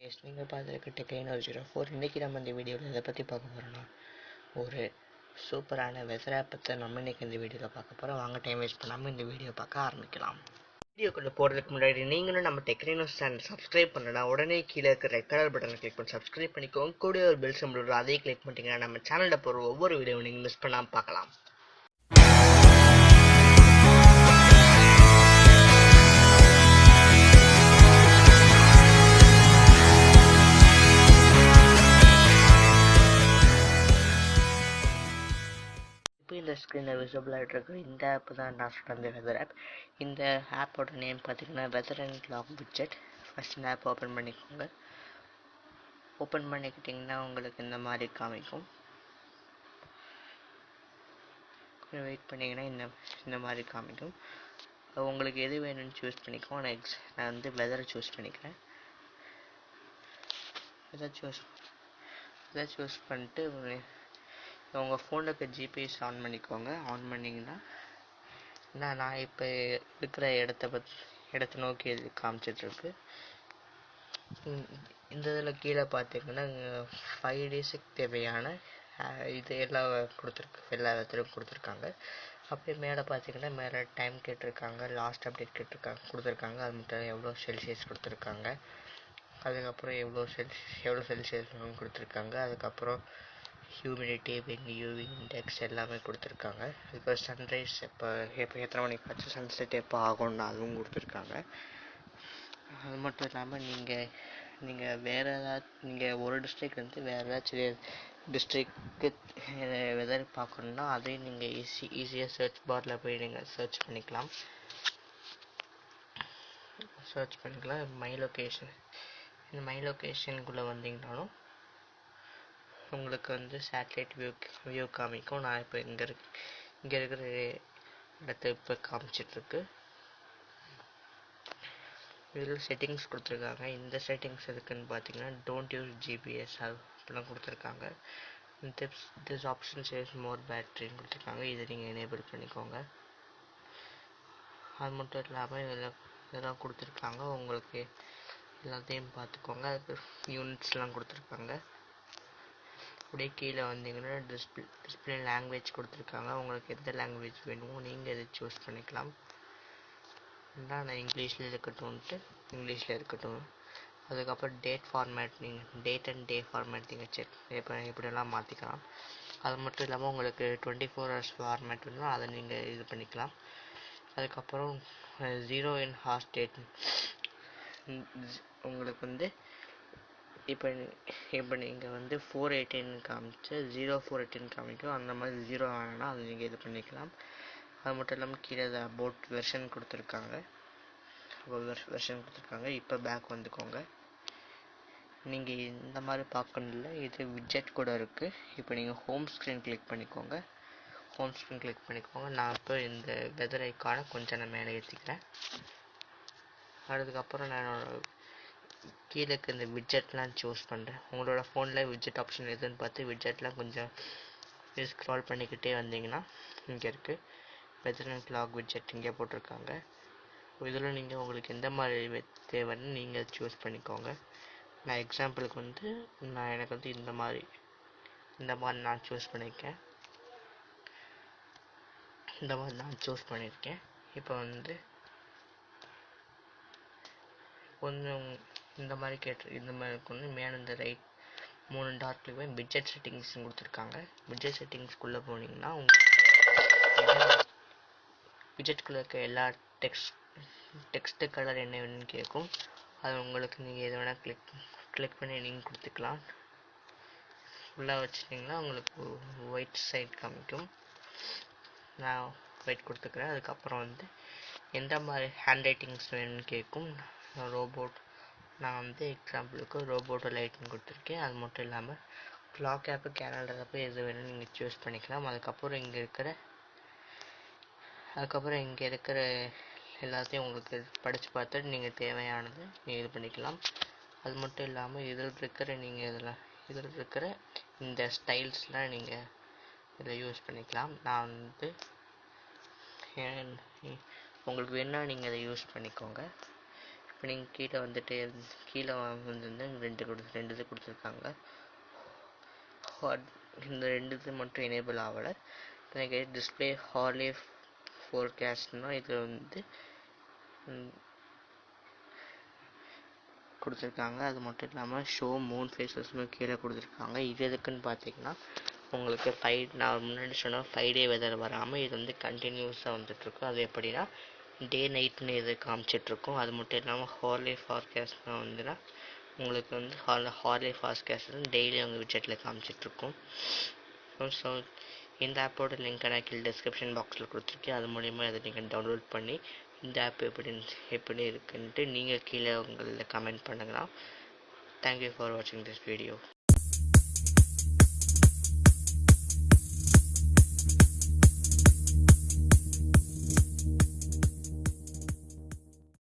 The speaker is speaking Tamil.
நீங்கள் பார்த்துருக்க டெக்னாலஜி 04. இன்றைக்கி நம்ம இந்த வீடியோவில் எதை பற்றி பார்க்க போகிறோம்னா, ஒரு சூப்பரான வெதர் ஆப்பத்தை நம்ம இன்றைக்கி இந்த வீடியோவில் பார்க்க போகிறோம். வாங்க டைம் வேஸ்ட் பண்ணாமல் இந்த வீடியோ பார்க்க ஆரம்பிக்கலாம். வீடியோக்குள்ளே போகிறதுக்கு முன்னாடி நீங்களும் நம்ம டெக்னாலஜி சேனல் சப்ஸ்கிரைப் பண்ணலாம். உடனே கீழே இருக்கிற ரெட் கலர் பட்டனை கிளிக் பண்ணி சப்ஸ்கிரைப் பண்ணிக்கோங்க. கூட ஒரு பெல் சிம்பிள் வரும், அதையும் கிளிக் பண்ணிட்டீங்கன்னா நம்ம சேனலில் போகிற ஒவ்வொரு வீடியோவும் நீங்கள் மிஸ் பண்ணாமல் பார்க்கலாம். இந்த ஸ்க்ரீனில் விசிபிள் ஆகிட்டு இருக்கு இந்த ஆப் தான் நான் சொன்ன வெதர் ஆப். இந்த ஆப்போட நேம் பார்த்தீங்கன்னா weather and lock widget. First இந்த ஆப் ஓப்பன் பண்ணிக்கோங்க. ஓப்பன் பண்ணிக்கிட்டிங்கன்னா உங்களுக்கு இந்த மாதிரி காமிக்கும். வெயிட் பண்ணிங்கன்னா இந்த மாதிரி காமிக்கும். உங்களுக்கு எது வேணும்னு சூஸ் பண்ணிக்கோங்க. நான் வந்து வெதரை சூஸ் பண்ணிக்கிறேன். இதை சூஸ் பண்ணிட்டு உங்கள் ஃபோனுக்கு ஜிபிஎஸ் ஆன் பண்ணிக்கோங்க. ஆன் பண்ணிங்கன்னா நான் இப்போ இருக்கிற இடத்த நோக்கி இது காமிச்சிட்ருக்கு. இந்த இதில் கீழே பார்த்தீங்கன்னா 5 டேஸுக்கு தேவையான இது எல்லா விதத்திலும் கொடுத்துருக்காங்க. அப்படியே மேலே பார்த்தீங்கன்னா மேலே டைம் கேட்டிருக்காங்க, லாஸ்ட் அப்டேட் கொடுத்துருக்காங்க. அது மட்டும் எவ்வளோ செல்சியஸ் கொடுத்துருக்காங்க, அதுக்கப்புறம் எவ்வளோ செல்சியஸ் கொடுத்துருக்காங்க, அதுக்கப்புறம் ஹியூமிடிட்டி, யூவி இண்டெக்ஸ் எல்லாமே கொடுத்துருக்காங்க. இப்போ சன்ரைஸ் எப்போ எத்தனை மணிக்கு பார்த்து சன்செட் எப்போ ஆகும்னு அதுவும் கொடுத்துருக்காங்க. அது மட்டும் இல்லாமல் நீங்கள் வேறு நீங்கள் ஒரு டிஸ்ட்ரிக்ட்லேருந்து வேறு ஏதாச்சும் டிஸ்ட்ரிக்க்கு வெதர் பார்க்கணுன்னா அதையும் நீங்கள் ஈஸியாக சர்ச் பாரில் போய் நீங்கள் சர்ச் பண்ணிக்கலாம். My location. இந்த மை லொக்கேஷனுக்குள்ளே வந்தீங்கன்னாலும் உங்களுக்கு வந்து சேட்டலைட் வியூ காமிக்கும். நான் இப்போ இங்கே இருக்கிற இடத்த இப்போ காமிச்சிட்ருக்கு. இதில் செட்டிங்ஸ் கொடுத்துருக்காங்க. இந்த செட்டிங்ஸ் எதுக்குன்னு பார்த்தீங்கன்னா டோன்ட் யூஸ் ஜிபிஎஸ் அப்படிலாம் கொடுத்துருக்காங்க. திஸ் ஆப்ஷன் சேவ்ஸ் மோர் பேட்டரின்னு கொடுத்துருக்காங்க. இதை நீங்கள் எனேபிள் பண்ணிக்கோங்க. அது மட்டும் இல்லாமல் இதெல்லாம் கொடுத்துருக்காங்க. உங்களுக்கு எல்லாத்தையும் பார்த்துக்கோங்க. அதுக்கு யூனிட்ஸ்லாம் கொடுத்துருக்காங்க. அப்படியே கீழே வந்தீங்கன்னா டிஸ்பிளே லாங்குவேஜ் கொடுத்துருக்காங்க. உங்களுக்கு எந்த லாங்குவேஜ் வேணுமோ நீங்கள் இதை சூஸ் பண்ணிக்கலாம். நான் இங்கிலீஷில் இருக்கட்டும். அதுக்கப்புறம் டேட் அண்ட் டே ஃபார்மேட் நீங்கள் எப்படியெல்லாம் மாற்றிக்கலாம். அது மட்டும் இல்லாமல் உங்களுக்கு 24 hours ஃபார்மேட் வேணும்னா அதை நீங்கள் இது பண்ணிக்கலாம். அதுக்கப்புறம் 0 in ஹார்ஸ் டேட் உங்களுக்கு வந்து இப்போ நீங்கள் வந்து 418 காமிச்சு 0418 காமிக்கும். அந்த மாதிரி 0 வேணும்னா அதை நீங்கள் இது பண்ணிக்கலாம். அது மட்டும் இல்லாமல் கீழே அபவுட் வெர்ஷன் கொடுத்துருக்காங்க. இப்போ பேக் வந்துக்கோங்க. நீங்கள் இந்த மாதிரி பார்க்கணும்ல, இது விட்ஜெட் கூட இருக்குது. இப்போ நீங்கள் ஹோம் ஸ்க்ரீன் கிளிக் பண்ணிக்கோங்க. நான் இப்போ இந்த வெதர் ஐக்கானை கொஞ்சம் நான் மேலே ஏற்றிக்கிறேன். அதுக்கப்புறம் நான் கீழே இந்த விட்ஜெட்லாம் சூஸ் பண்ணுறேன். உங்களோட ஃபோனில் விட்ஜெட் ஆப்ஷன் எதுன்னு பார்த்து விட்ஜெட்லாம் கொஞ்சம் ஸ்க்ரால் பண்ணிக்கிட்டே வந்தீங்கன்னா இங்கே இருக்குது வெதர் அண்ட் லாக் விட்ஜெட் இங்கே போட்டிருக்காங்க. இதில் நீங்கள் உங்களுக்கு எந்த மாதிரி தேவைன்னு நீங்கள் சூஸ் பண்ணிக்கோங்க. நான் எக்ஸாம்பிளுக்கு வந்து எனக்கு வந்து இந்த மாதிரி நான் சூஸ் பண்ணியிருக்கேன். இப்போ வந்து கொஞ்சம் இந்த மாதிரி இருக்குன்னு மேலே இந்த ரைட் 3 டாட்லையுமே விட்ஜெட் செட்டிங்ஸ் கொடுத்துருக்காங்க. விட்ஜெட் செட்டிங்ஸ்குள்ளே போனீங்கன்னா உங்களுக்கு விட்ஜெட்குள்ளே இருக்க எல்லா டெக்ஸ்ட் கலர் என்ன வேணும்னு கேட்கும். அது உங்களுக்கு நீங்கள் எது வேணால் கிளிக் பண்ணி நீங்கள் கொடுத்துக்கலாம். ஃபுல்லாக வச்சுட்டிங்கன்னா உங்களுக்கு ஒயிட் சைட் காமிக்கும். நான் ஒயிட் கொடுத்துக்கிறேன். அதுக்கப்புறம் வந்து எந்த மாதிரி ஹேண்ட் ரைட்டிங்ஸ் வேணும்னு கேட்கும். நான் வந்து எக்ஸாம்பிளுக்கு ரோபோட்டோ லைட்டிங் கொடுத்துருக்கேன். அது மட்டும் இல்லாமல் கிளாக் ஆப்பு, கேலண்டர் ஆப்பு எது வேணும்னு நீங்கள் சூஸ் பண்ணிக்கலாம். அதுக்கப்புறம் இங்கே இருக்கிற எல்லாத்தையும் உங்களுக்கு படித்து பார்த்துட்டு நீங்கள் தேவையானது நீங்கள் இது பண்ணிக்கலாம். அது மட்டும் இல்லாமல் இதில் இருக்கிற இந்த ஸ்டைல்ஸ்லாம் நீங்கள் இதில் யூஸ் பண்ணிக்கலாம். நான் வந்து உங்களுக்கு வேணால் நீங்கள் அதை யூஸ் பண்ணிக்கோங்க. இப்போ நீங்கள் கீழே வந்துட்டு கீழே வந்து ரெண்டு இது கொடுத்துருக்காங்க. இந்த ரெண்டு இது மட்டும் எனேபிள் ஆகலை. எனக்கு டிஸ்பிளே ஹார்லி ஃபோர்காஸ்ட்னா இது வந்து கொடுத்துருக்காங்க. அது மட்டும் இல்லாமல் ஷோ மூன் ஃபேஸஸ்னு கீழே கொடுத்துருக்காங்க. இது எதுக்குன்னு பார்த்தீங்கன்னா உங்களுக்கு நான் முன்னாடி சொன்ன 5 டே வெதர் வராமல் இது வந்து கண்டினியூஸாக வந்துட்டுருக்கும். அது எப்படின்னா டே நைட்னு இது காமிச்சிட்ருக்கும். அது மட்டும் இல்லாமல் ஹார்லி ஃபார்காஸ்ட்னா வந்துன்னா உங்களுக்கு வந்து ஹார்லி ஃபார்காஸ்ட் டெய்லி உங்கள் விட்ஜெட்டில் காமிச்சிட்ருக்கும். ஸோ இந்த ஆப்போட லிங்க்கை நான் கீழே டிஸ்கிரிப்ஷன் பாக்ஸில் கொடுத்துருக்கேன். அது மூலிமா அதை நீங்கள் டவுன்லோட் பண்ணி இந்த ஆப் எப்படி இருக்குன்ட்டு நீங்கள் கீழே உங்களில் கமெண்ட் பண்ணுங்கன்னா. தேங்க்யூ ஃபார் வாட்சிங் திஸ் வீடியோ.